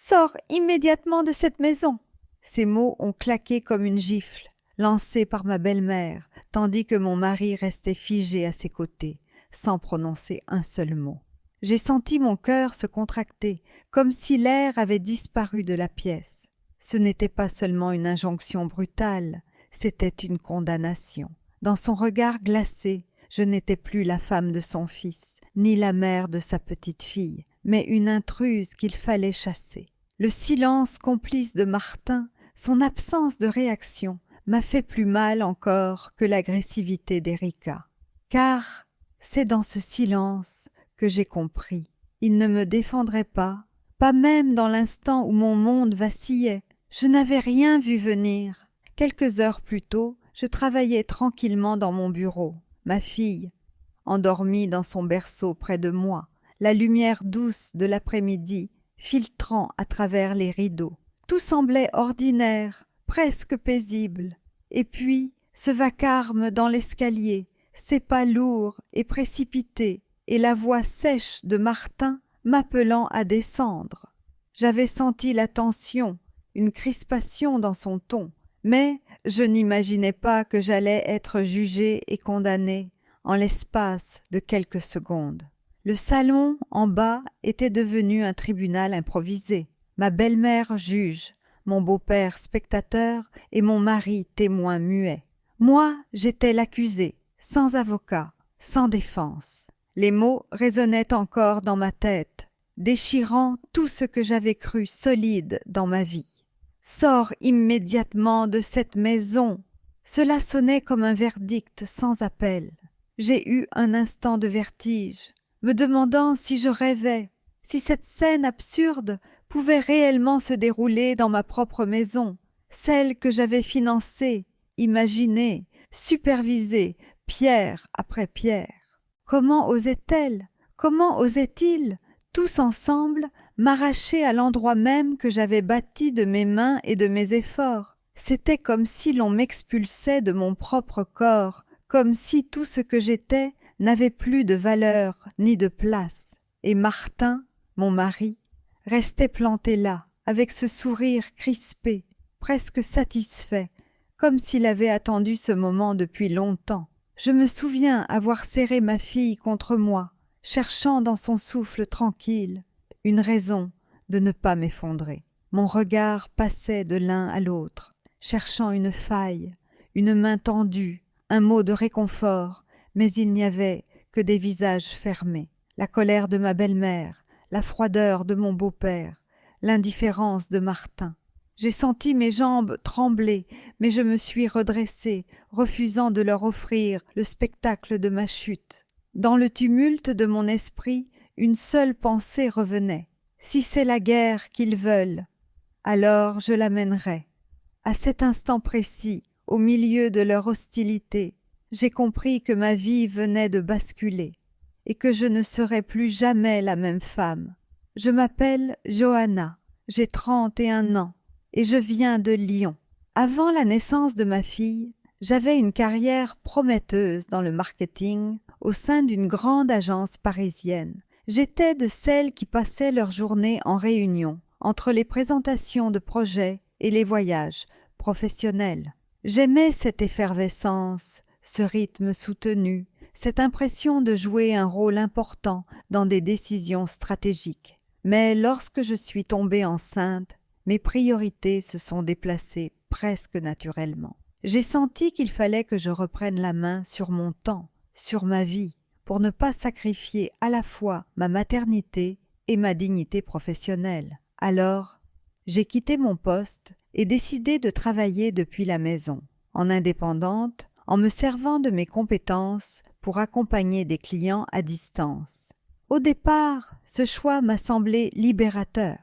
Sors immédiatement de cette maison. Ces mots ont claqué comme une gifle, lancée par ma belle-mère, tandis que mon mari restait figé à ses côtés, sans prononcer un seul mot. J'ai senti mon cœur se contracter, comme si l'air avait disparu de la pièce. Ce n'était pas seulement une injonction brutale, c'était une condamnation. Dans son regard glacé, je n'étais plus la femme de son fils, ni la mère de sa petite-fille, mais une intruse qu'il fallait chasser. Le silence complice de Martin, son absence de réaction, m'a fait plus mal encore que l'agressivité d'Erika. Car c'est dans ce silence que j'ai compris. Il ne me défendrait pas, pas même dans l'instant où mon monde vacillait. Je n'avais rien vu venir. Quelques heures plus tôt, je travaillais tranquillement dans mon bureau. Ma fille, endormie dans son berceau près de moi, la lumière douce de l'après-midi filtrant à travers les rideaux. Tout semblait ordinaire, presque paisible. Et puis, ce vacarme dans l'escalier, ces pas lourds et précipités, et la voix sèche de Martin m'appelant à descendre. J'avais senti la tension, une crispation dans son ton, mais je n'imaginais pas que j'allais être jugée et condamnée en l'espace de quelques secondes. Le salon, en bas, était devenu un tribunal improvisé. Ma belle-mère juge, mon beau-père spectateur et mon mari témoin muet. Moi, j'étais l'accusée, sans avocat, sans défense. Les mots résonnaient encore dans ma tête, déchirant tout ce que j'avais cru solide dans ma vie. « Sors immédiatement de cette maison !» Cela sonnait comme un verdict sans appel. J'ai eu un instant de vertige, me demandant si je rêvais, si cette scène absurde pouvait réellement se dérouler dans ma propre maison, celle que j'avais financée, imaginée, supervisée, pierre après pierre. Comment osait-elle, comment osait-il, tous ensemble, m'arracher à l'endroit même que j'avais bâti de mes mains et de mes efforts? C'était comme si l'on m'expulsait de mon propre corps, comme si tout ce que j'étais n'avait plus de valeur ni de place. Et Martin, mon mari, restait planté là, avec ce sourire crispé, presque satisfait, comme s'il avait attendu ce moment depuis longtemps. Je me souviens avoir serré ma fille contre moi, cherchant dans son souffle tranquille une raison de ne pas m'effondrer. Mon regard passait de l'un à l'autre, cherchant une faille, une main tendue, un mot de réconfort, mais il n'y avait que des visages fermés. La colère de ma belle-mère, la froideur de mon beau-père, l'indifférence de Martin. J'ai senti mes jambes trembler, mais je me suis redressée, refusant de leur offrir le spectacle de ma chute. Dans le tumulte de mon esprit, une seule pensée revenait. Si c'est la guerre qu'ils veulent, alors je l'amènerai. À cet instant précis, au milieu de leur hostilité, j'ai compris que ma vie venait de basculer et que je ne serais plus jamais la même femme. Je m'appelle Johanna, j'ai 31 ans et je viens de Lyon. Avant la naissance de ma fille, j'avais une carrière prometteuse dans le marketing au sein d'une grande agence parisienne. J'étais de celles qui passaient leur journée en réunion, entre les présentations de projets et les voyages professionnels. J'aimais cette effervescence, ce rythme soutenu, cette impression de jouer un rôle important dans des décisions stratégiques. Mais lorsque je suis tombée enceinte, mes priorités se sont déplacées presque naturellement. J'ai senti qu'il fallait que je reprenne la main sur mon temps, sur ma vie, pour ne pas sacrifier à la fois ma maternité et ma dignité professionnelle. Alors, j'ai quitté mon poste et décidé de travailler depuis la maison, en indépendante, en me servant de mes compétences pour accompagner des clients à distance. Au départ, ce choix m'a semblé libérateur.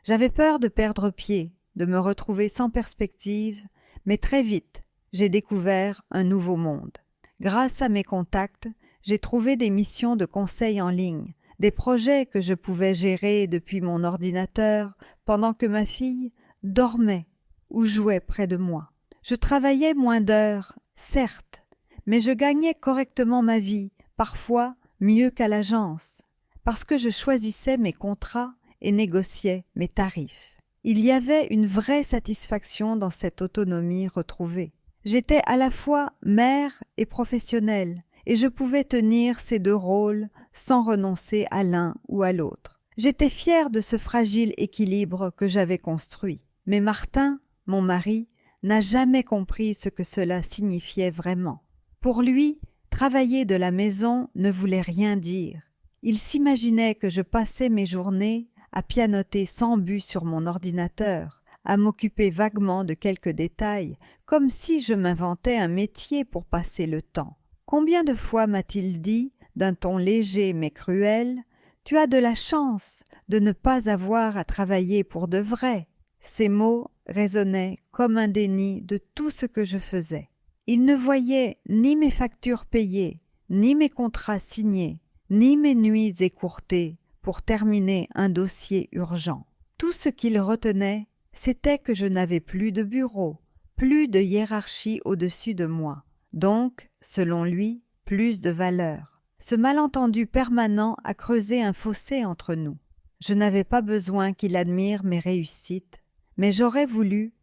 J'avais peur de perdre pied, de me retrouver sans perspective, mais très vite, j'ai découvert un nouveau monde. Grâce à mes contacts, j'ai trouvé des missions de conseil en ligne, des projets que je pouvais gérer depuis mon ordinateur pendant que ma fille dormait ou jouait près de moi. Je travaillais moins d'heures, certes, mais je gagnais correctement ma vie, parfois mieux qu'à l'agence, parce que je choisissais mes contrats et négociais mes tarifs. Il y avait une vraie satisfaction dans cette autonomie retrouvée. J'étais à la fois mère et professionnelle, et je pouvais tenir ces deux rôles sans renoncer à l'un ou à l'autre. J'étais fière de ce fragile équilibre que j'avais construit. Mais Martin, mon mari, n'a jamais compris ce que cela signifiait vraiment. Pour lui, travailler de la maison ne voulait rien dire. Il s'imaginait que je passais mes journées à pianoter sans but sur mon ordinateur, à m'occuper vaguement de quelques détails, comme si je m'inventais un métier pour passer le temps. Combien de fois m'a-t-il dit, d'un ton léger mais cruel, « Tu as de la chance de ne pas avoir à travailler pour de vrai ». Ces mots résonnaient comme un déni de tout ce que je faisais. Il ne voyait ni mes factures payées, ni mes contrats signés, ni mes nuits écourtées pour terminer un dossier urgent. Tout ce qu'il retenait, c'était que je n'avais plus de bureau, plus de hiérarchie au-dessus de moi, donc, selon lui, plus de valeur. Ce malentendu permanent a creusé un fossé entre nous. Je n'avais pas besoin qu'il admire mes réussites, mais j'aurais voulu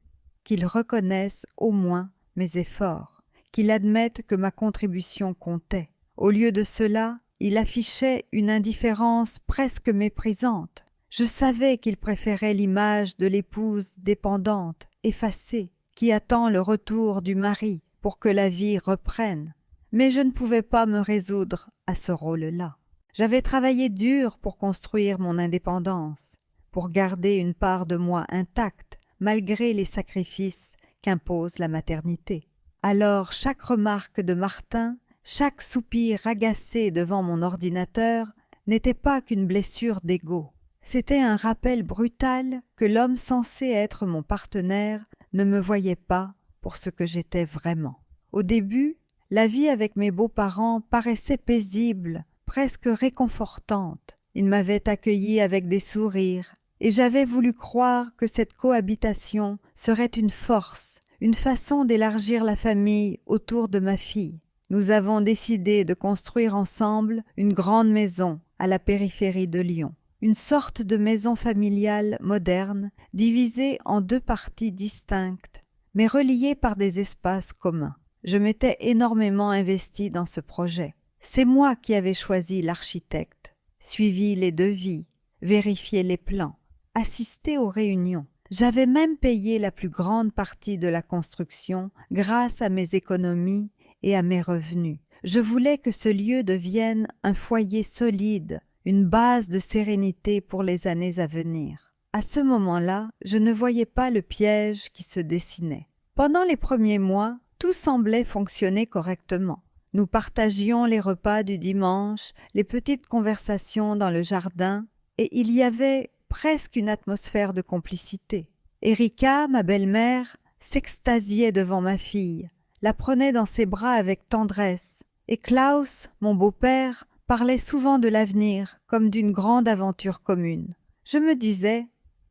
qu'il reconnaisse au moins mes efforts, qu'il admette que ma contribution comptait. Au lieu de cela, il affichait une indifférence presque méprisante. Je savais qu'il préférait l'image de l'épouse dépendante, effacée, qui attend le retour du mari pour que la vie reprenne. Mais je ne pouvais pas me résoudre à ce rôle-là. J'avais travaillé dur pour construire mon indépendance, pour garder une part de moi intacte, malgré les sacrifices qu'impose la maternité. Alors chaque remarque de Martin, chaque soupir agacé devant mon ordinateur n'était pas qu'une blessure d'ego. C'était un rappel brutal que l'homme censé être mon partenaire ne me voyait pas pour ce que j'étais vraiment. Au début, la vie avec mes beaux-parents paraissait paisible, presque réconfortante. Ils m'avaient accueilli avec des sourires, et j'avais voulu croire que cette cohabitation serait une force, une façon d'élargir la famille autour de ma fille. Nous avons décidé de construire ensemble une grande maison à la périphérie de Lyon, une sorte de maison familiale moderne, divisée en deux parties distinctes, mais reliées par des espaces communs. Je m'étais énormément investie dans ce projet. C'est moi qui avais choisi l'architecte, suivi les devis, vérifié les plans, assisté aux réunions. J'avais même payé la plus grande partie de la construction grâce à mes économies et à mes revenus. Je voulais que ce lieu devienne un foyer solide, une base de sérénité pour les années à venir. À ce moment-là, je ne voyais pas le piège qui se dessinait. Pendant les premiers mois, tout semblait fonctionner correctement. Nous partagions les repas du dimanche, les petites conversations dans le jardin, et il y avait presque une atmosphère de complicité. Erika, ma belle-mère, s'extasiait devant ma fille, la prenait dans ses bras avec tendresse, et Klaus, mon beau-père, parlait souvent de l'avenir comme d'une grande aventure commune. Je me disais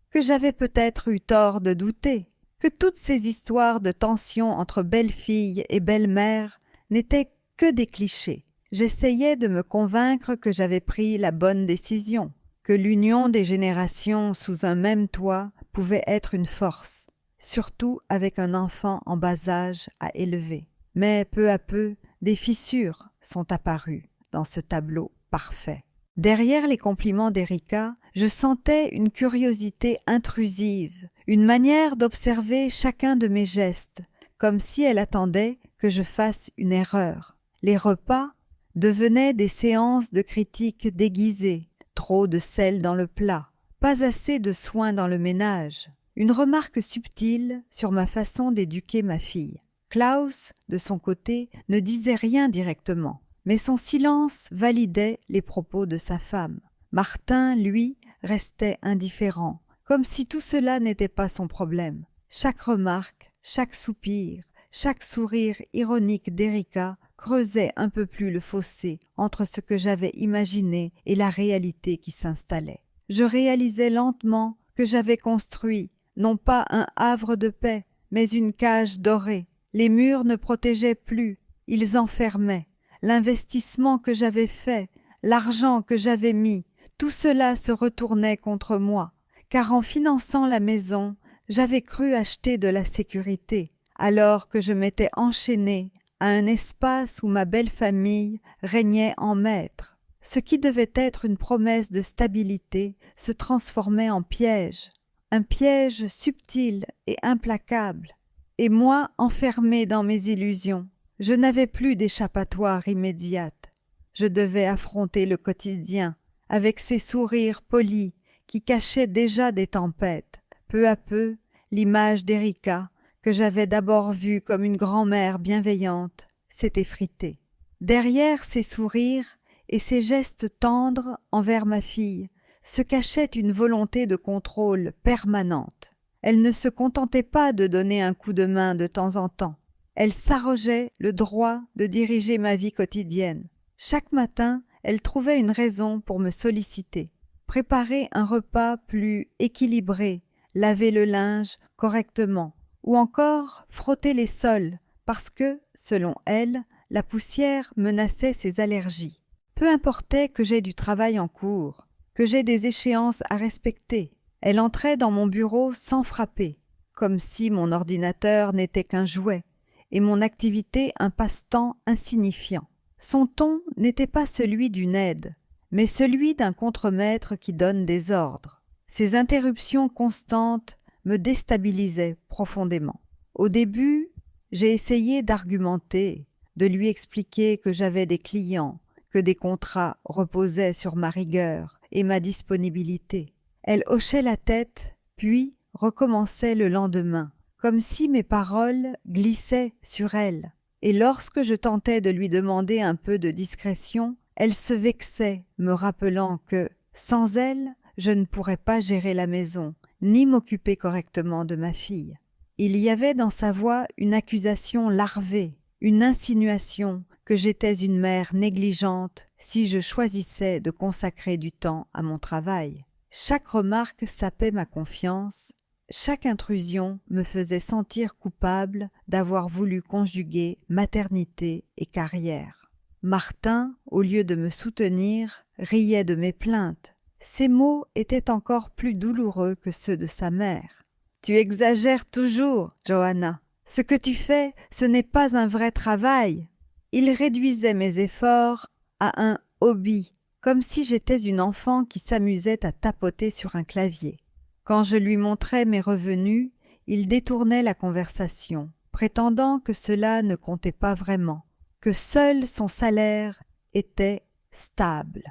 que j'avais peut-être eu tort de douter, que toutes ces histoires de tension entre belle-fille et belle-mère n'étaient que des clichés. J'essayais de me convaincre que j'avais pris la bonne décision, que l'union des générations sous un même toit pouvait être une force, surtout avec un enfant en bas âge à élever. Mais peu à peu, des fissures sont apparues dans ce tableau parfait. Derrière les compliments d'Erika, je sentais une curiosité intrusive, une manière d'observer chacun de mes gestes, comme si elle attendait que je fasse une erreur. Les repas devenaient des séances de critique déguisées, trop de sel dans le plat, pas assez de soin dans le ménage. Une remarque subtile sur ma façon d'éduquer ma fille. Klaus, de son côté, ne disait rien directement, mais son silence validait les propos de sa femme. Martin, lui, restait indifférent, comme si tout cela n'était pas son problème. Chaque remarque, chaque soupir, chaque sourire ironique d'Erika creusait un peu plus le fossé entre ce que j'avais imaginé et la réalité qui s'installait. Je réalisais lentement que j'avais construit, non pas un havre de paix, mais une cage dorée. Les murs ne protégeaient plus, ils enfermaient. L'investissement que j'avais fait, l'argent que j'avais mis, Tout cela se retournait contre moi, car en finançant la maison, j'avais cru acheter de la sécurité, alors que je m'étais enchaînée à un espace où ma belle famille régnait en maître. Ce qui devait être une promesse de stabilité se transformait en piège, un piège subtil et implacable. Et moi, enfermée dans mes illusions, je n'avais plus d'échappatoire immédiate. Je devais affronter le quotidien, avec ses sourires polis qui cachaient déjà des tempêtes. Peu à peu, l'image d'Erika, que j'avais d'abord vue comme une grand-mère bienveillante, s'est effritée. Derrière ses sourires et ses gestes tendres envers ma fille se cachait une volonté de contrôle permanente. Elle ne se contentait pas de donner un coup de main de temps en temps. Elle s'arrogeait le droit de diriger ma vie quotidienne. Chaque matin, elle trouvait une raison pour me solliciter. Préparer un repas plus équilibré, laver le linge correctement, ou encore frotter les sols, parce que, selon elle, la poussière menaçait ses allergies. Peu importait que j'aie du travail en cours, que j'aie des échéances à respecter. Elle entrait dans mon bureau sans frapper, comme si mon ordinateur n'était qu'un jouet, et mon activité un passe-temps insignifiant. Son ton n'était pas celui d'une aide, mais celui d'un contremaître qui donne des ordres. Ses interruptions constantes me déstabilisaient profondément. Au début, j'ai essayé d'argumenter, de lui expliquer que j'avais des clients, que des contrats reposaient sur ma rigueur et ma disponibilité. Elle hochait la tête, puis recommençait le lendemain, comme si mes paroles glissaient sur elle. Et lorsque je tentais de lui demander un peu de discrétion, elle se vexait, me rappelant que, sans elle, je ne pourrais pas gérer la maison, ni m'occuper correctement de ma fille. Il y avait dans sa voix une accusation larvée, une insinuation que j'étais une mère négligente si je choisissais de consacrer du temps à mon travail. Chaque remarque sapait ma confiance, chaque intrusion me faisait sentir coupable d'avoir voulu conjuguer maternité et carrière. Martin, au lieu de me soutenir, riait de mes plaintes. Ses mots étaient encore plus douloureux que ceux de sa mère. « Tu exagères toujours, Johanna. Ce que tu fais, ce n'est pas un vrai travail. » Il réduisait mes efforts à un hobby, comme si j'étais une enfant qui s'amusait à tapoter sur un clavier. Quand je lui montrais mes revenus, il détournait la conversation, prétendant que cela ne comptait pas vraiment, que seul son salaire était stable.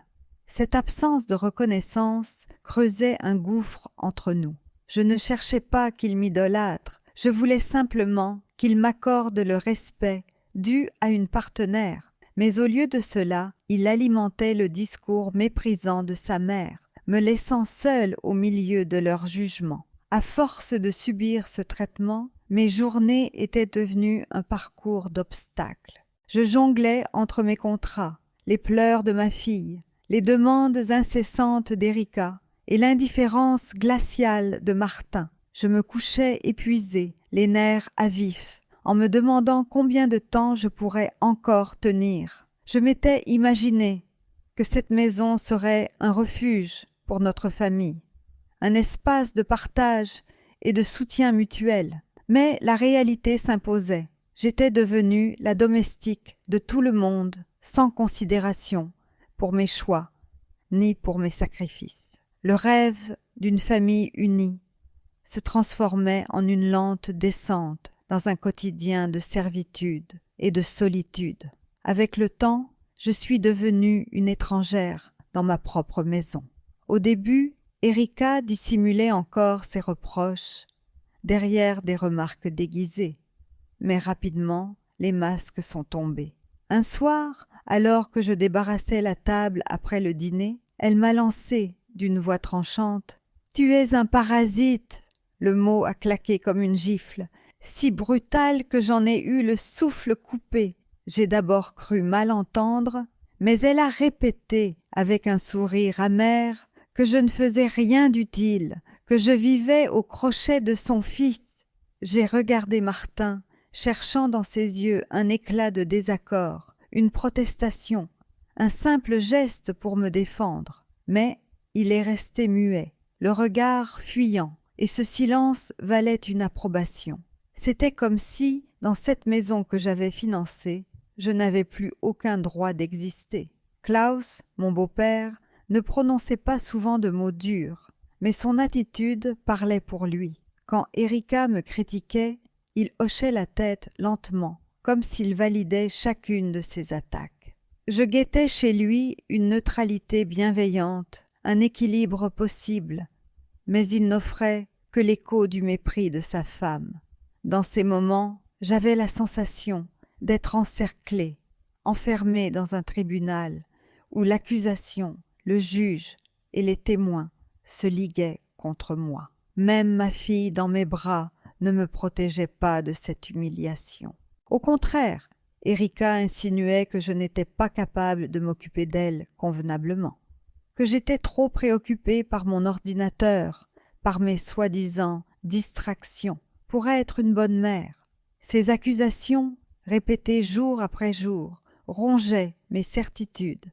Cette absence de reconnaissance creusait un gouffre entre nous. Je ne cherchais pas qu'il m'idolâtre, je voulais simplement qu'il m'accorde le respect dû à une partenaire. Mais au lieu de cela, il alimentait le discours méprisant de sa mère, me laissant seule au milieu de leur jugement. À force de subir ce traitement, mes journées étaient devenues un parcours d'obstacles. Je jonglais entre mes contrats, les pleurs de ma fille, les demandes incessantes d'Erika et l'indifférence glaciale de Martin. Je me couchais épuisée, les nerfs à vif, en me demandant combien de temps je pourrais encore tenir. Je m'étais imaginé que cette maison serait un refuge pour notre famille, un espace de partage et de soutien mutuel. Mais la réalité s'imposait. J'étais devenue la domestique de tout le monde, sans considération pour mes choix, ni pour mes sacrifices. Le rêve d'une famille unie se transformait en une lente descente dans un quotidien de servitude et de solitude. Avec le temps, je suis devenue une étrangère dans ma propre maison. Au début, Erika dissimulait encore ses reproches derrière des remarques déguisées, mais rapidement, les masques sont tombés. Un soir, alors que je débarrassais la table après le dîner, elle m'a lancé d'une voix tranchante « Tu es un parasite !» Le mot a claqué comme une gifle, si brutal que j'en ai eu le souffle coupé. J'ai d'abord cru mal entendre, mais elle a répété avec un sourire amer que je ne faisais rien d'utile, que je vivais au crochet de son fils. J'ai regardé Martin, cherchant dans ses yeux un éclat de désaccord, une protestation, un simple geste pour me défendre. Mais il est resté muet, le regard fuyant, et ce silence valait une approbation. C'était comme si, dans cette maison que j'avais financée, je n'avais plus aucun droit d'exister. Klaus, mon beau-père, ne prononçait pas souvent de mots durs, mais son attitude parlait pour lui. Quand Erika me critiquait, il hochait la tête lentement, comme s'il validait chacune de ses attaques. Je guettais chez lui une neutralité bienveillante, un équilibre possible, mais il n'offrait que l'écho du mépris de sa femme. Dans ces moments, j'avais la sensation d'être encerclée, enfermée dans un tribunal où l'accusation, le juge et les témoins se liguaient contre moi. Même ma fille dans mes bras ne me protégeait pas de cette humiliation. Au contraire, Erika insinuait que je n'étais pas capable de m'occuper d'elle convenablement, que j'étais trop préoccupée par mon ordinateur, par mes soi-disant distractions, pour être une bonne mère. Ces accusations, répétées jour après jour, rongeaient mes certitudes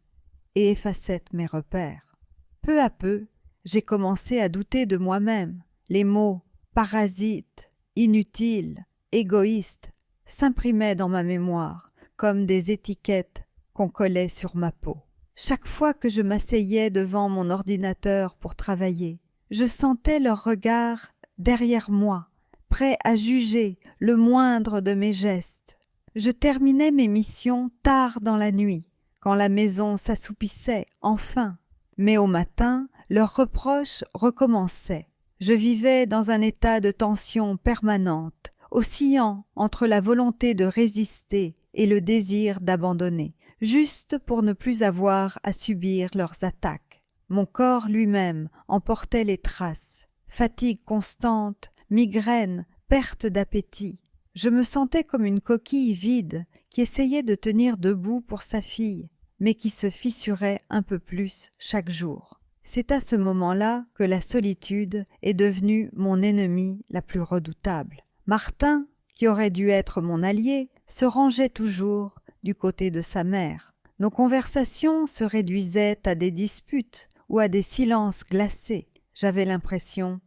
et effaçaient mes repères. Peu à peu, j'ai commencé à douter de moi-même. Les mots « parasite »,« inutile »,« égoïste » s'imprimaient dans ma mémoire comme des étiquettes qu'on collait sur ma peau. Chaque fois que je m'asseyais devant mon ordinateur pour travailler, je sentais leur regard derrière moi, prêt à juger le moindre de mes gestes. Je terminais mes missions tard dans la nuit, quand la maison s'assoupissait enfin, mais au matin, leurs reproches recommençaient. Je vivais dans un état de tension permanente, oscillant entre la volonté de résister et le désir d'abandonner, juste pour ne plus avoir à subir leurs attaques. Mon corps lui-même en portait les traces. Fatigue constante, migraine, perte d'appétit. Je me sentais comme une coquille vide qui essayait de tenir debout pour sa fille, mais qui se fissurait un peu plus chaque jour. C'est à ce moment-là que la solitude est devenue mon ennemie la plus redoutable. Martin, qui aurait dû être mon allié, se rangeait toujours du côté de sa mère. Nos conversations se réduisaient à des disputes ou à des silences glacés. J'avais l'impression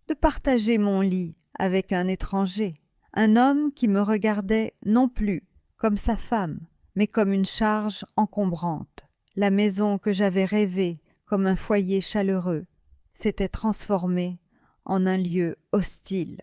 de partager mon lit avec un étranger, un homme qui me regardait non plus comme sa femme, mais comme une charge encombrante. La maison que j'avais rêvée comme un foyer chaleureux s'était transformée en un lieu hostile,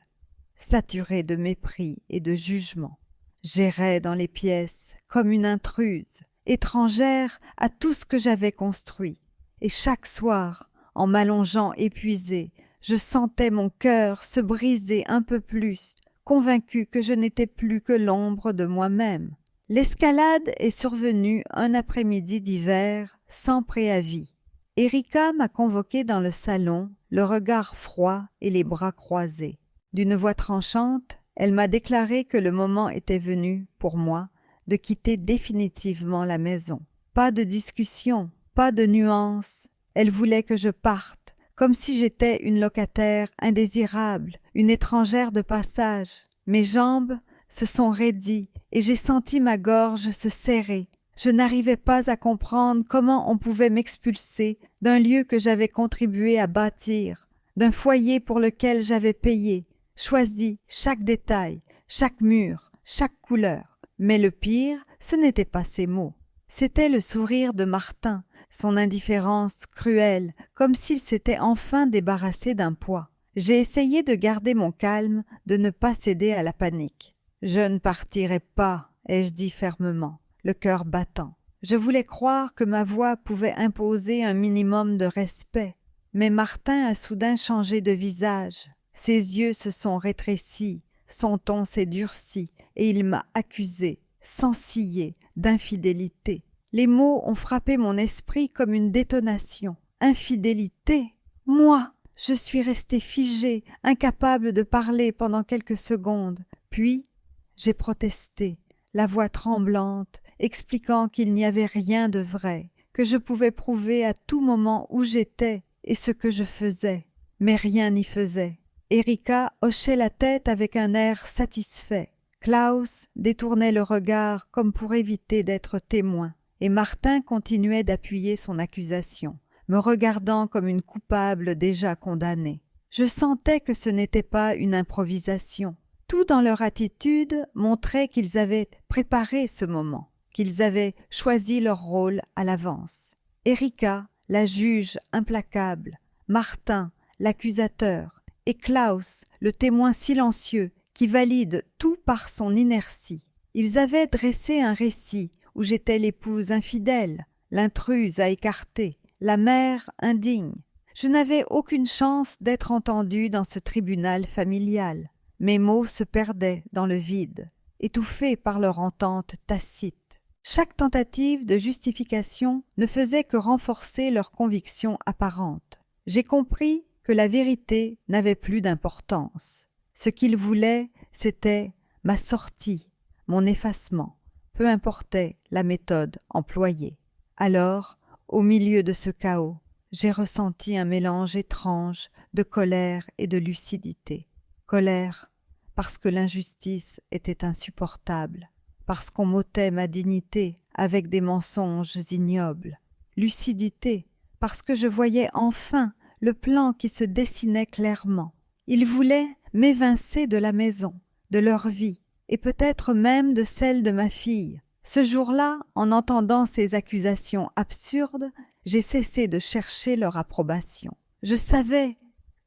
saturé de mépris et de jugement. J'errais dans les pièces comme une intruse, étrangère à tout ce que j'avais construit, et chaque soir, en m'allongeant épuisée, je sentais mon cœur se briser un peu plus, convaincue que je n'étais plus que l'ombre de moi-même. L'escalade est survenue un après-midi d'hiver sans préavis. Erika m'a convoquée dans le salon, le regard froid et les bras croisés. D'une voix tranchante, elle m'a déclaré que le moment était venu, pour moi, de quitter définitivement la maison. Pas de discussion, pas de nuances. Elle voulait que je parte, comme si j'étais une locataire indésirable, une étrangère de passage. Mes jambes se sont raidies et j'ai senti ma gorge se serrer. Je n'arrivais pas à comprendre comment on pouvait m'expulser d'un lieu que j'avais contribué à bâtir, d'un foyer pour lequel j'avais payé, choisi chaque détail, chaque mur, chaque couleur. Mais le pire, ce n'était pas ces mots. C'était le sourire de Martin, son indifférence cruelle, comme s'il s'était enfin débarrassé d'un poids. J'ai essayé de garder mon calme, de ne pas céder à la panique. « Je ne partirai pas », ai-je dit fermement, le cœur battant. Je voulais croire que ma voix pouvait imposer un minimum de respect. Mais Martin a soudain changé de visage. Ses yeux se sont rétrécis, son ton s'est durci, et il m'a accusé, sans ciller, d'infidélité. Les mots ont frappé mon esprit comme une détonation. Infidélité? Moi? Je suis restée figée, incapable de parler pendant quelques secondes. Puis, j'ai protesté, la voix tremblante, expliquant qu'il n'y avait rien de vrai, que je pouvais prouver à tout moment où j'étais et ce que je faisais. Mais rien n'y faisait. Erika hochait la tête avec un air satisfait. Klaus détournait le regard comme pour éviter d'être témoin, et Martin continuait d'appuyer son accusation. me regardant comme une coupable déjà condamnée. Je sentais que ce n'était pas une improvisation. Tout dans leur attitude montrait qu'ils avaient préparé ce moment, qu'ils avaient choisi leur rôle à l'avance. Erika, la juge implacable, Martin, l'accusateur, et Klaus, le témoin silencieux, qui valide tout par son inertie. Ils avaient dressé un récit où j'étais l'épouse infidèle, l'intruse à écarter, la mère indigne. Je n'avais aucune chance d'être entendue dans ce tribunal familial. Mes mots se perdaient dans le vide, étouffés par leur entente tacite. Chaque tentative de justification ne faisait que renforcer leur conviction apparente. J'ai compris que la vérité n'avait plus d'importance. Ce qu'ils voulaient, c'était ma sortie, mon effacement, peu importait la méthode employée. Alors, au milieu de ce chaos, j'ai ressenti un mélange étrange de colère et de lucidité. Colère, parce que l'injustice était insupportable, parce qu'on m'ôtait ma dignité avec des mensonges ignobles. Lucidité, parce que je voyais enfin le plan qui se dessinait clairement. Ils voulaient m'évincer de la maison, de leur vie, et peut-être même de celle de ma fille. Ce jour-là, en entendant ces accusations absurdes, j'ai cessé de chercher leur approbation. Je savais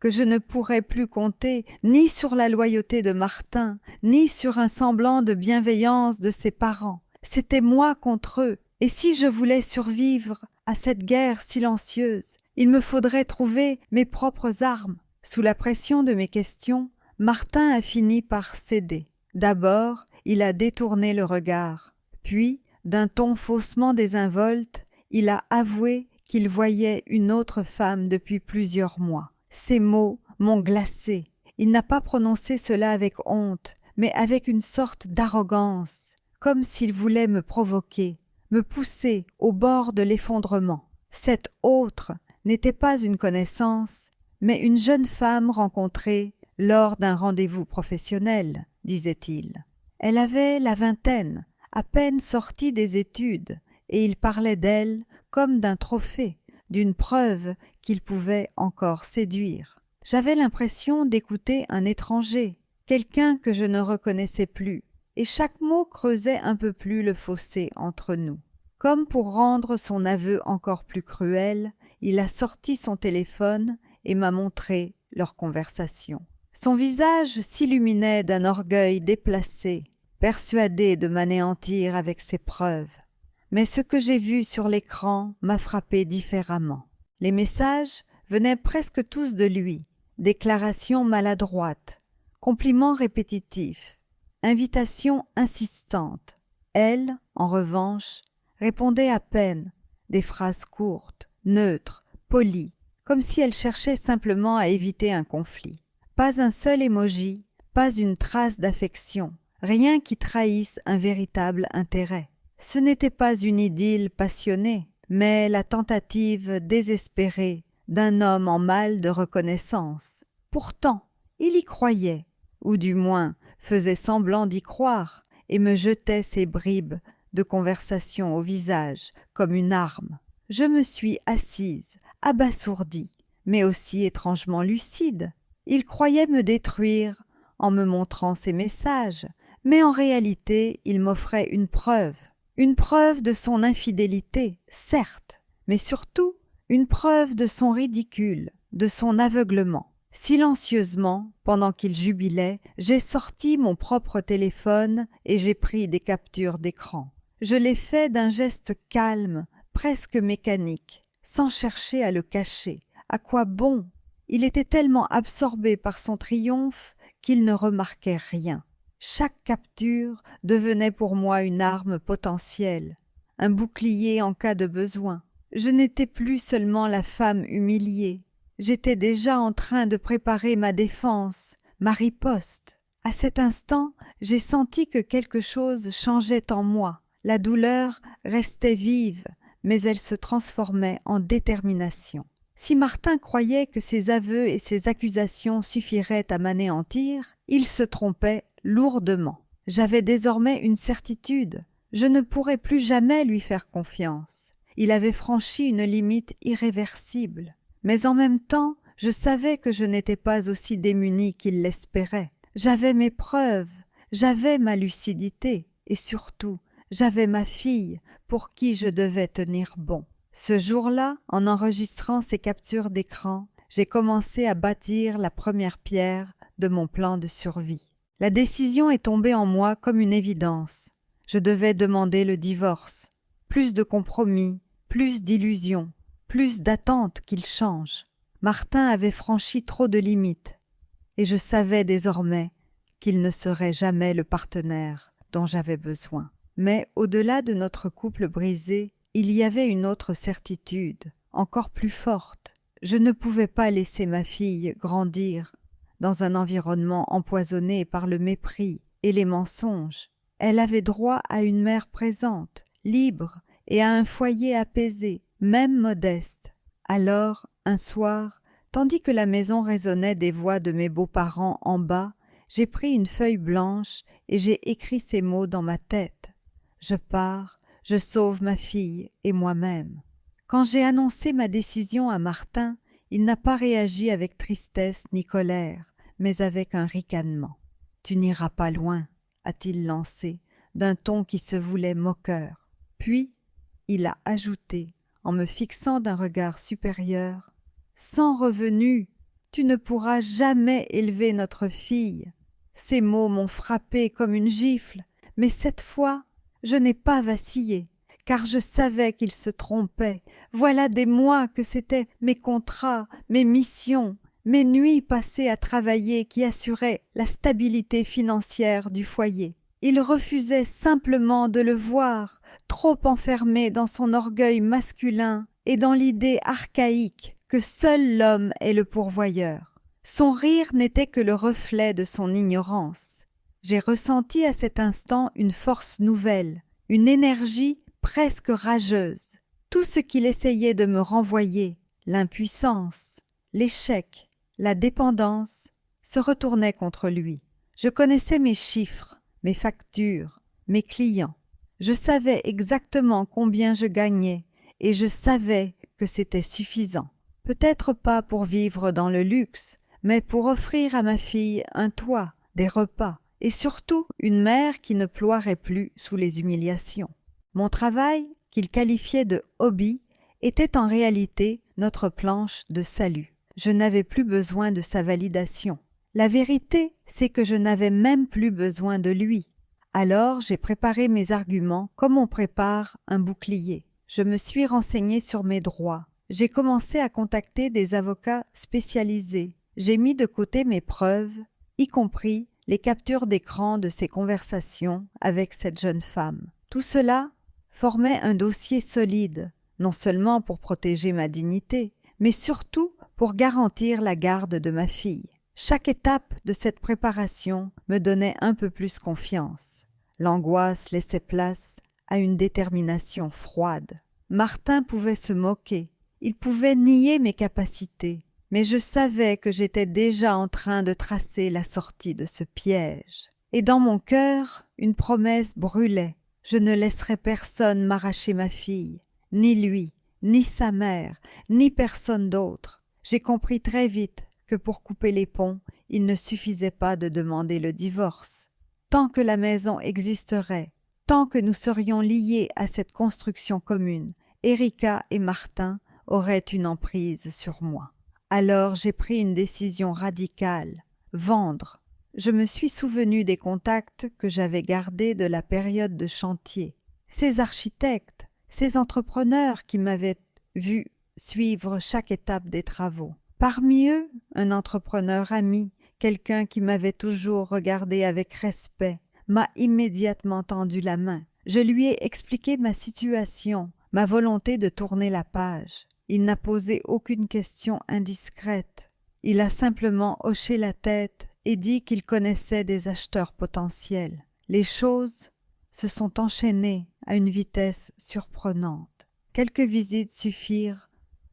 que je ne pourrais plus compter ni sur la loyauté de Martin, ni sur un semblant de bienveillance de ses parents. C'était moi contre eux, et si je voulais survivre à cette guerre silencieuse, il me faudrait trouver mes propres armes. Sous la pression de mes questions, Martin a fini par céder. D'abord, il a détourné le regard, puis, d'un ton faussement désinvolte, il a avoué qu'il voyait une autre femme depuis plusieurs mois. Ces mots m'ont glacé. Il n'a pas prononcé cela avec honte, mais avec une sorte d'arrogance, comme s'il voulait me provoquer, me pousser au bord de l'effondrement. Cette autre n'était pas une connaissance, mais une jeune femme rencontrée lors d'un rendez-vous professionnel, disait-il. Elle avait la vingtaine, à peine sortie des études, et il parlait d'elle comme d'un trophée, d'une preuve qu'il pouvait encore séduire. J'avais l'impression d'écouter un étranger, quelqu'un que je ne reconnaissais plus, et chaque mot creusait un peu plus le fossé entre nous. Comme pour rendre son aveu encore plus cruel, il a sorti son téléphone et m'a montré leur conversation. Son visage s'illuminait d'un orgueil déplacé, persuadé de m'anéantir avec ses preuves. Mais ce que j'ai vu sur l'écran m'a frappé différemment. Les messages venaient presque tous de lui, déclarations maladroites, compliments répétitifs, invitations insistantes. Elle, en revanche, répondait à peine, des phrases courtes, neutres, polies, comme si elle cherchait simplement à éviter un conflit. Pas un seul émoji, pas une trace d'affection, rien qui trahisse un véritable intérêt. Ce n'était pas une idylle passionnée, mais la tentative désespérée d'un homme en mal de reconnaissance. Pourtant, il y croyait, ou du moins faisait semblant d'y croire, et me jetait ces bribes de conversation au visage comme une arme. Je me suis assise, abasourdie, mais aussi étrangement lucide. Il croyait me détruire en me montrant ces messages, mais en réalité il m'offrait une preuve de son infidélité, certes, mais surtout une preuve de son ridicule, de son aveuglement. Silencieusement, pendant qu'il jubilait, j'ai sorti mon propre téléphone et j'ai pris des captures d'écran. Je l'ai fait d'un geste calme, presque mécanique, sans chercher à le cacher. À quoi bon? Il était tellement absorbé par son triomphe qu'il ne remarquait rien. Chaque capture devenait pour moi une arme potentielle, un bouclier en cas de besoin. Je n'étais plus seulement la femme humiliée, j'étais déjà en train de préparer ma défense, ma riposte. À cet instant, j'ai senti que quelque chose changeait en moi. La douleur restait vive, mais elle se transformait en détermination. Si Martin croyait que ses aveux et ses accusations suffiraient à m'anéantir, il se trompait lourdement. J'avais désormais une certitude, je ne pourrais plus jamais lui faire confiance. Il avait franchi une limite irréversible. Mais en même temps, je savais que je n'étais pas aussi démunie qu'il l'espérait. J'avais mes preuves, j'avais ma lucidité, et surtout, j'avais ma fille pour qui je devais tenir bon. Ce jour-là, en enregistrant ces captures d'écran, j'ai commencé à bâtir la première pierre de mon plan de survie. La décision est tombée en moi comme une évidence. Je devais demander le divorce. Plus de compromis, plus d'illusions, plus d'attentes qu'il change. Martin avait franchi trop de limites, et je savais désormais qu'il ne serait jamais le partenaire dont j'avais besoin. Mais au-delà de notre couple brisé, il y avait une autre certitude, encore plus forte. Je ne pouvais pas laisser ma fille grandir dans un environnement empoisonné par le mépris et les mensonges. Elle avait droit à une mère présente, libre, et à un foyer apaisé, même modeste. Alors, un soir, tandis que la maison résonnait des voix de mes beaux-parents en bas, j'ai pris une feuille blanche et j'ai écrit ces mots dans ma tête. Je pars, je sauve ma fille et moi-même. Quand j'ai annoncé ma décision à Martin, il n'a pas réagi avec tristesse ni colère, mais avec un ricanement. « Tu n'iras pas loin », a-t-il lancé, d'un ton qui se voulait moqueur. Puis, il a ajouté, en me fixant d'un regard supérieur, « Sans revenu, tu ne pourras jamais élever notre fille. » Ces mots m'ont frappé comme une gifle, mais cette fois, je n'ai pas vacillé, car je savais qu'il se trompait. Voilà des mois que c'étaient mes contrats, mes missions, mes nuits passées à travailler qui assuraient la stabilité financière du foyer. Il refusait simplement de le voir, trop enfermé dans son orgueil masculin et dans l'idée archaïque que seul l'homme est le pourvoyeur. Son rire n'était que le reflet de son ignorance. J'ai ressenti à cet instant une force nouvelle, une énergie presque rageuse. Tout ce qu'il essayait de me renvoyer, l'impuissance, l'échec, la dépendance, se retournait contre lui. Je connaissais mes chiffres, mes factures, mes clients. Je savais exactement combien je gagnais et je savais que c'était suffisant. Peut-être pas pour vivre dans le luxe, mais pour offrir à ma fille un toit, des repas et surtout une mère qui ne ploierait plus sous les humiliations. Mon travail, qu'il qualifiait de hobby, était en réalité notre planche de salut. Je n'avais plus besoin de sa validation. La vérité, c'est que je n'avais même plus besoin de lui. Alors j'ai préparé mes arguments comme on prépare un bouclier. Je me suis renseignée sur mes droits. J'ai commencé à contacter des avocats spécialisés. J'ai mis de côté mes preuves, y compris les captures d'écran de ses conversations avec cette jeune femme. Tout cela formait un dossier solide, non seulement pour protéger ma dignité, mais surtout pour garantir la garde de ma fille. Chaque étape de cette préparation me donnait un peu plus confiance. L'angoisse laissait place à une détermination froide. Martin pouvait se moquer, il pouvait nier mes capacités, mais je savais que j'étais déjà en train de tracer la sortie de ce piège. Et dans mon cœur, une promesse brûlait. Je ne laisserai personne m'arracher ma fille, ni lui, ni sa mère, ni personne d'autre. J'ai compris très vite que pour couper les ponts, il ne suffisait pas de demander le divorce. Tant que la maison existerait, tant que nous serions liés à cette construction commune, Erika et Martin auraient une emprise sur moi. Alors j'ai pris une décision radicale, vendre. Je me suis souvenu des contacts que j'avais gardés de la période de chantier. Ces architectes, ces entrepreneurs qui m'avaient vu suivre chaque étape des travaux. Parmi eux, un entrepreneur ami, quelqu'un qui m'avait toujours regardé avec respect, m'a immédiatement tendu la main. Je lui ai expliqué ma situation, ma volonté de tourner la page. Il n'a posé aucune question indiscrète. Il a simplement hoché la tête et dit qu'il connaissait des acheteurs potentiels. Les choses se sont enchaînées à une vitesse surprenante. Quelques visites suffirent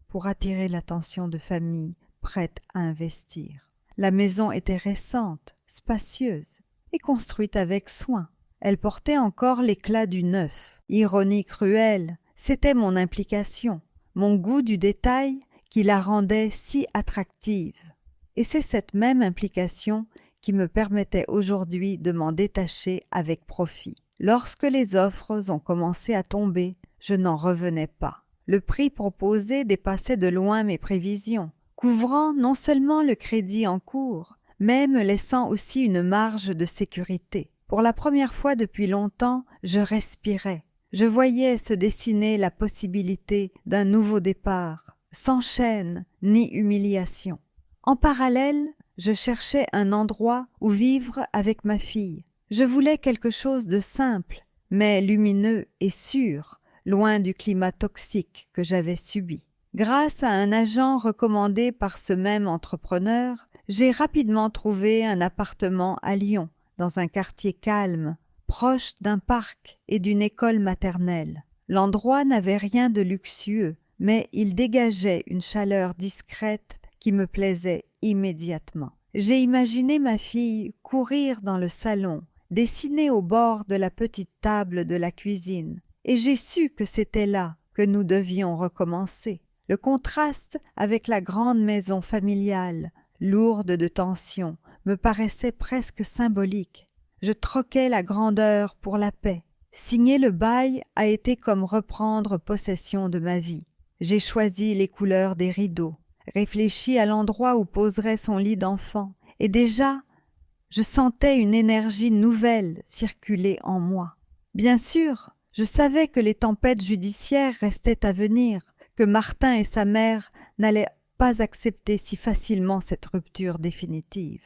pour attirer l'attention de familles prêtes à investir. La maison était récente, spacieuse et construite avec soin. Elle portait encore l'éclat du neuf. Ironie cruelle, C'était mon implication, mon goût du détail qui la rendait si attractive. Et c'est cette même implication qui me permettait aujourd'hui de m'en détacher avec profit. Lorsque les offres ont commencé à tomber, je n'en revenais pas. Le prix proposé dépassait de loin mes prévisions, couvrant non seulement le crédit en cours, mais me laissant aussi une marge de sécurité. Pour la première fois depuis longtemps, je respirais. Je voyais se dessiner la possibilité d'un nouveau départ, sans chaîne ni humiliation. En parallèle, je cherchais un endroit où vivre avec ma fille. Je voulais quelque chose de simple, mais lumineux et sûr, loin du climat toxique que j'avais subi. Grâce à un agent recommandé par ce même entrepreneur, j'ai rapidement trouvé un appartement à Lyon, dans un quartier calme, proche d'un parc et d'une école maternelle. L'endroit n'avait rien de luxueux, mais il dégageait une chaleur discrète qui me plaisait immédiatement. J'ai imaginé ma fille courir dans le salon, dessiner au bord de la petite table de la cuisine, et j'ai su que c'était là que nous devions recommencer. Le contraste avec la grande maison familiale, lourde de tension, me paraissait presque symbolique. Je troquais la grandeur pour la paix. Signer le bail a été comme reprendre possession de ma vie. J'ai choisi les couleurs des rideaux, réfléchi à l'endroit où poserait son lit d'enfant, et déjà, je sentais une énergie nouvelle circuler en moi. Bien sûr, je savais que les tempêtes judiciaires restaient à venir, que Martin et sa mère n'allaient pas accepter si facilement cette rupture définitive.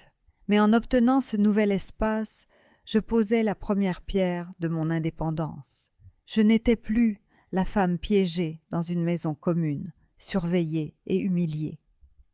Mais en obtenant ce nouvel espace, je posais la première pierre de mon indépendance. Je n'étais plus la femme piégée dans une maison commune, surveillée et humiliée.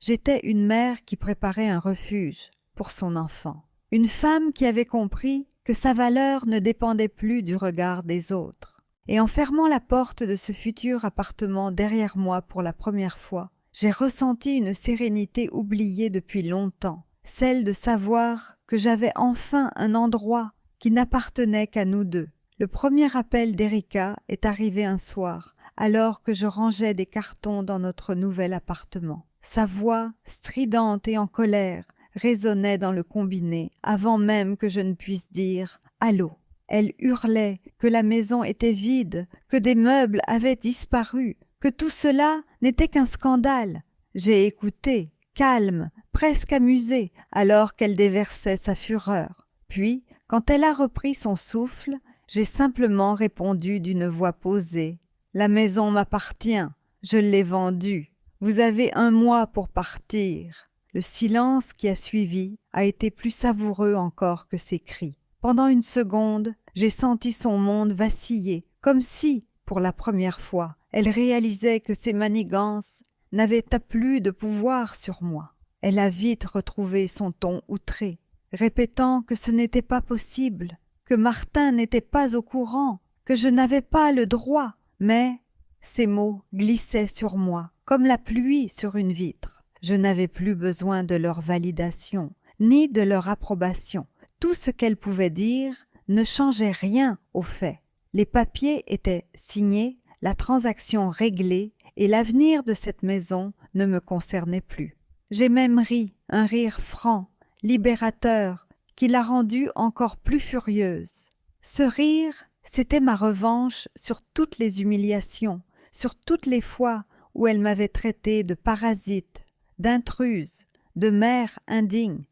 J'étais une mère qui préparait un refuge pour son enfant, une femme qui avait compris que sa valeur ne dépendait plus du regard des autres. Et en fermant la porte de ce futur appartement derrière moi pour la première fois, j'ai ressenti une sérénité oubliée depuis longtemps, celle de savoir que j'avais enfin un endroit qui n'appartenait qu'à nous deux. Le premier appel d'Erika est arrivé un soir, alors que je rangeais des cartons dans notre nouvel appartement. Sa voix, stridente et en colère, résonnait dans le combiné avant même que je ne puisse dire « Allô ». Elle hurlait que la maison était vide, que des meubles avaient disparu, que tout cela n'était qu'un scandale. J'ai écouté, calme, presque amusée, alors qu'elle déversait sa fureur. Puis, quand elle a repris son souffle, j'ai simplement répondu d'une voix posée. « La maison m'appartient, je l'ai vendue. Vous avez 1 mois pour partir. » Le silence qui a suivi a été plus savoureux encore que ses cris. Pendant une seconde, j'ai senti son monde vaciller, comme si, pour la première fois, elle réalisait que ses manigances n'avaient plus de pouvoir sur moi. Elle a vite retrouvé son ton outré, répétant que ce n'était pas possible, que Martin n'était pas au courant, que je n'avais pas le droit, mais ces mots glissaient sur moi, comme la pluie sur une vitre. Je n'avais plus besoin de leur validation, ni de leur approbation. Tout ce qu'elle pouvait dire ne changeait rien au fait. Les papiers étaient signés, la transaction réglée, et l'avenir de cette maison ne me concernait plus. J'ai même ri, un rire franc, libérateur, qui l'a rendue encore plus furieuse. Ce rire, c'était ma revanche sur toutes les humiliations, sur toutes les fois où elle m'avait traitée de parasite, d'intruse, de mère indigne.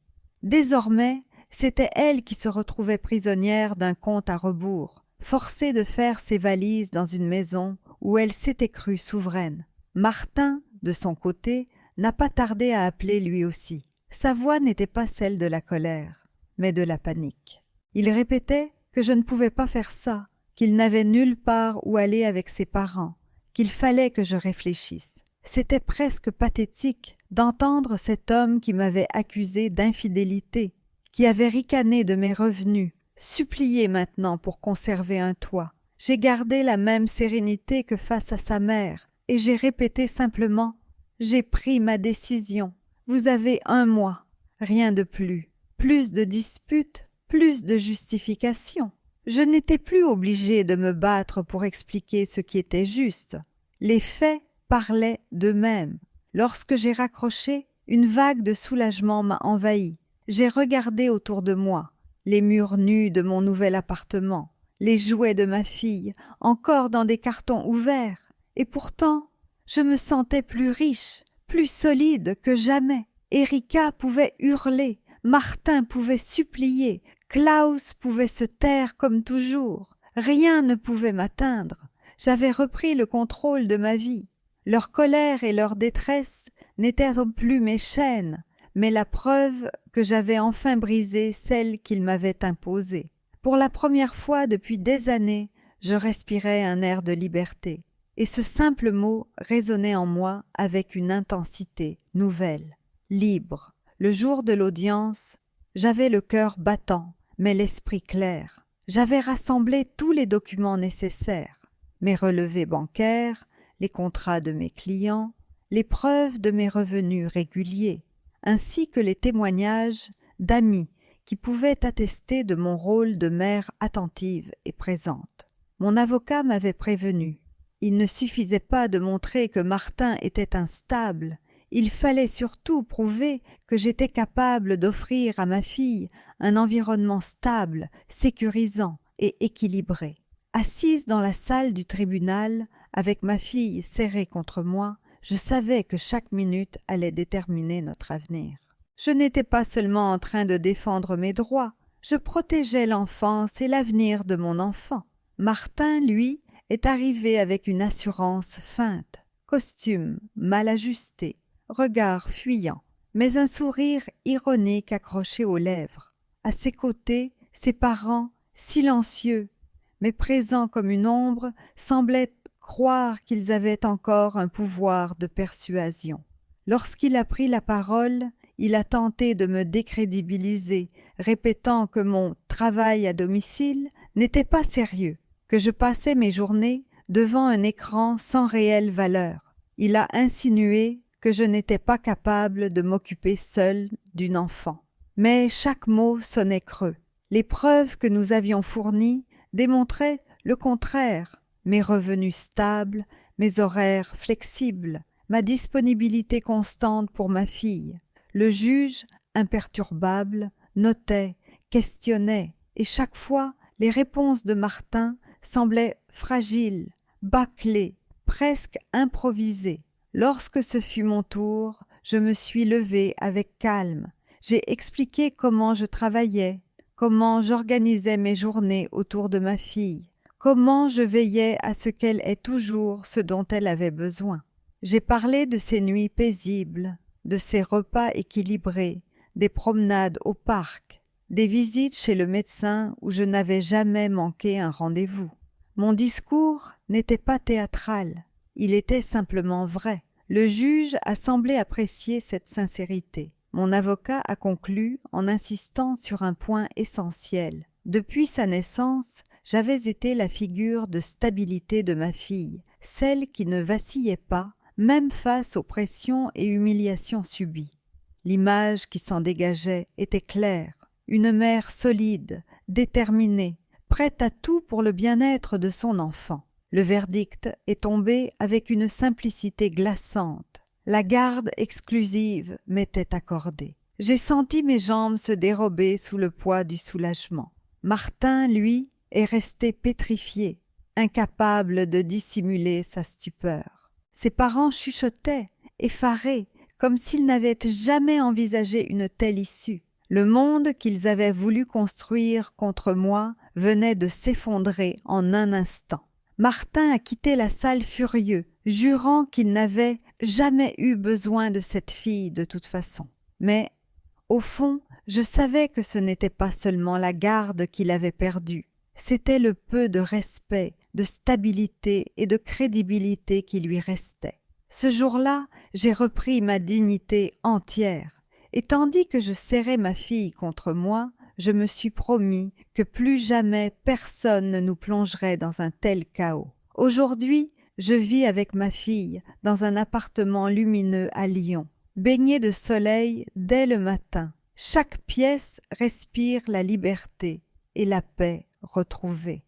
Désormais, c'était elle qui se retrouvait prisonnière d'un compte à rebours, forcée de faire ses valises dans une maison où elle s'était crue souveraine. Martin, de son côté, n'a pas tardé à appeler lui aussi. Sa voix n'était pas celle de la colère, mais de la panique. Il répétait que je ne pouvais pas faire ça, qu'il n'avait nulle part où aller avec ses parents, qu'il fallait que je réfléchisse. C'était presque pathétique d'entendre cet homme qui m'avait accusé d'infidélité, qui avait ricané de mes revenus, supplié maintenant pour conserver un toit. J'ai gardé la même sérénité que face à sa mère, et j'ai répété simplement « J'ai pris ma décision. Vous avez 1 mois. Rien de plus. Plus de disputes, plus de justifications. Je n'étais plus obligée de me battre pour expliquer ce qui était juste. Les faits parlaient d'eux-mêmes. Lorsque j'ai raccroché, une vague de soulagement m'a envahi. J'ai regardé autour de moi, les murs nus de mon nouvel appartement, les jouets de ma fille, encore dans des cartons ouverts. Et pourtant, je me sentais plus riche, plus solide que jamais. Erika pouvait hurler, Martin pouvait supplier, Klaus pouvait se taire comme toujours. Rien ne pouvait m'atteindre. J'avais repris le contrôle de ma vie. Leur colère et leur détresse n'étaient plus mes chaînes, mais la preuve que j'avais enfin brisé celle qu'ils m'avaient imposée. Pour la première fois depuis des années, je respirais un air de liberté, et ce simple mot résonnait en moi avec une intensité nouvelle. Libre. Le jour de l'audience, j'avais le cœur battant, mais l'esprit clair. J'avais rassemblé tous les documents nécessaires, mes relevés bancaires, les contrats de mes clients, les preuves de mes revenus réguliers, ainsi que les témoignages d'amis qui pouvaient attester de mon rôle de mère attentive et présente. Mon avocat m'avait prévenu. Il ne suffisait pas de montrer que Martin était instable, il fallait surtout prouver que j'étais capable d'offrir à ma fille un environnement stable, sécurisant et équilibré. Assise dans la salle du tribunal, avec ma fille serrée contre moi, je savais que chaque minute allait déterminer notre avenir. Je n'étais pas seulement en train de défendre mes droits, je protégeais l'enfance et l'avenir de mon enfant. Martin, lui, est arrivé avec une assurance feinte, costume mal ajusté, regard fuyant, mais un sourire ironique accroché aux lèvres. À ses côtés, ses parents, silencieux, mais présents comme une ombre, semblaient croire qu'ils avaient encore un pouvoir de persuasion. Lorsqu'il a pris la parole, il a tenté de me décrédibiliser, répétant que mon travail à domicile n'était pas sérieux, que je passais mes journées devant un écran sans réelle valeur. Il a insinué que je n'étais pas capable de m'occuper seule d'une enfant. Mais chaque mot sonnait creux. Les preuves que nous avions fournies démontraient le contraire. Mes revenus stables, mes horaires flexibles, ma disponibilité constante pour ma fille. Le juge, imperturbable, notait, questionnait, et chaque fois, les réponses de Martin semblaient fragiles, bâclées, presque improvisées. Lorsque ce fut mon tour, je me suis levée avec calme. J'ai expliqué comment je travaillais, comment j'organisais mes journées autour de ma fille, comment je veillais à ce qu'elle ait toujours ce dont elle avait besoin. J'ai parlé de ces nuits paisibles, de ces repas équilibrés, des promenades au parc, des visites chez le médecin où je n'avais jamais manqué un rendez-vous. Mon discours n'était pas théâtral, il était simplement vrai. Le juge a semblé apprécier cette sincérité. Mon avocat a conclu en insistant sur un point essentiel. Depuis sa naissance, j'avais été la figure de stabilité de ma fille, celle qui ne vacillait pas, même face aux pressions et humiliations subies. L'image qui s'en dégageait était claire, une mère solide, déterminée, prête à tout pour le bien-être de son enfant. Le verdict est tombé avec une simplicité glaçante. La garde exclusive m'était accordée. J'ai senti mes jambes se dérober sous le poids du soulagement. Martin, lui, est resté pétrifié, incapable de dissimuler sa stupeur. Ses parents chuchotaient, effarés, comme s'ils n'avaient jamais envisagé une telle issue. Le monde qu'ils avaient voulu construire contre moi venait de s'effondrer en un instant. Martin a quitté la salle furieux, jurant qu'il n'avait jamais eu besoin de cette fille de toute façon. Mais, au fond, je savais que ce n'était pas seulement la garde qu'il avait perdue, c'était le peu de respect, de stabilité et de crédibilité qui lui restait. Ce jour-là, j'ai repris ma dignité entière, et tandis que je serrais ma fille contre moi, je me suis promis que plus jamais personne ne nous plongerait dans un tel chaos. Aujourd'hui, je vis avec ma fille dans un appartement lumineux à Lyon, baigné de soleil dès le matin. Chaque pièce respire la liberté, et la paix retrouvée.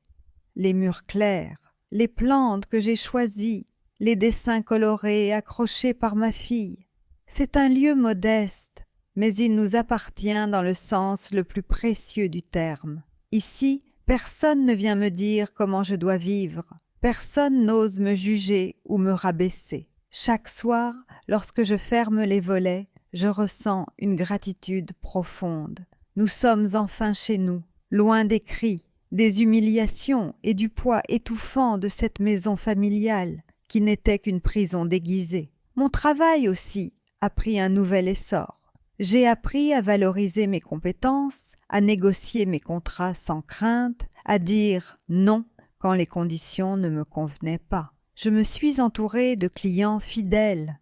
Les murs clairs, les plantes que j'ai choisies, les dessins colorés accrochés par ma fille. C'est un lieu modeste, mais il nous appartient dans le sens le plus précieux du terme. Ici, personne ne vient me dire comment je dois vivre. Personne n'ose me juger ou me rabaisser. Chaque soir, lorsque je ferme les volets, je ressens une gratitude profonde. Nous sommes enfin chez nous, loin des cris, des humiliations et du poids étouffant de cette maison familiale qui n'était qu'une prison déguisée. Mon travail aussi a pris un nouvel essor. J'ai appris à valoriser mes compétences, à négocier mes contrats sans crainte, à dire non quand les conditions ne me convenaient pas. Je me suis entourée de clients fidèles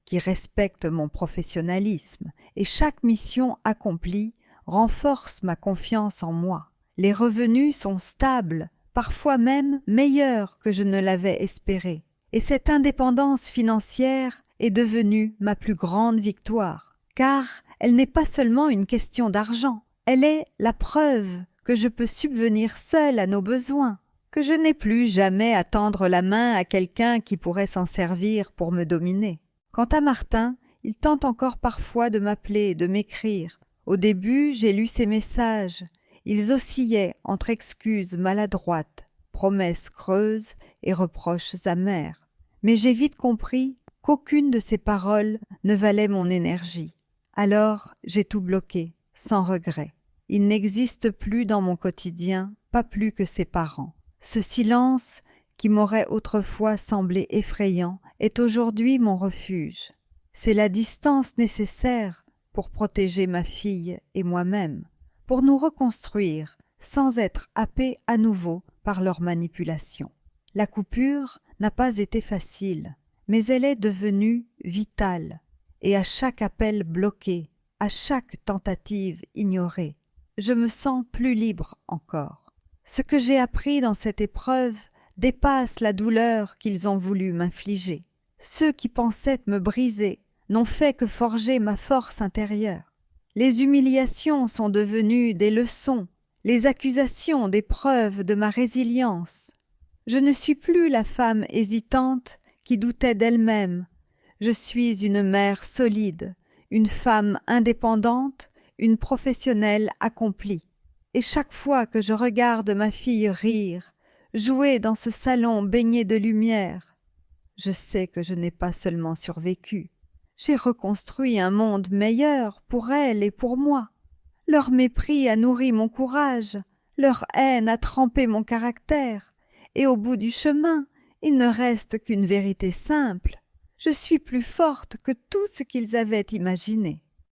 qui respectent mon professionnalisme et chaque mission accomplie renforce ma confiance en moi. Les revenus sont stables, parfois même meilleurs que je ne l'avais espéré. Et cette indépendance financière est devenue ma plus grande victoire, car elle n'est pas seulement une question d'argent, elle est la preuve que je peux subvenir seule à nos besoins, que je n'ai plus jamais à tendre la main à quelqu'un qui pourrait s'en servir pour me dominer. Quant à Martin, il tente encore parfois de m'appeler et de m'écrire. Au début, j'ai lu ses messages. Ils oscillaient entre excuses maladroites, promesses creuses et reproches amers. Mais j'ai vite compris qu'aucune de ces paroles ne valait mon énergie. Alors j'ai tout bloqué, sans regret. Il n'existe plus dans mon quotidien, pas plus que ses parents. Ce silence, qui m'aurait autrefois semblé effrayant, est aujourd'hui mon refuge. C'est la distance nécessaire pour protéger ma fille et moi-même, pour nous reconstruire sans être happés à nouveau par leur manipulation. La coupure n'a pas été facile, mais elle est devenue vitale, et à chaque appel bloqué, à chaque tentative ignorée, je me sens plus libre encore. Ce que j'ai appris dans cette épreuve dépasse la douleur qu'ils ont voulu m'infliger. Ceux qui pensaient me briser n'ont fait que forger ma force intérieure. Les humiliations sont devenues des leçons, les accusations des preuves de ma résilience. Je ne suis plus la femme hésitante qui doutait d'elle-même. Je suis une mère solide, une femme indépendante, une professionnelle accomplie. Et chaque fois que je regarde ma fille rire, jouer dans ce salon baigné de lumière, je sais que je n'ai pas seulement survécu. J'ai reconstruit un monde meilleur pour elle et pour moi. Leur mépris a nourri mon courage, leur haine a trempé mon caractère, et au bout du chemin, il ne reste qu'une vérité simple. Je suis plus forte que tout ce qu'ils avaient imaginé.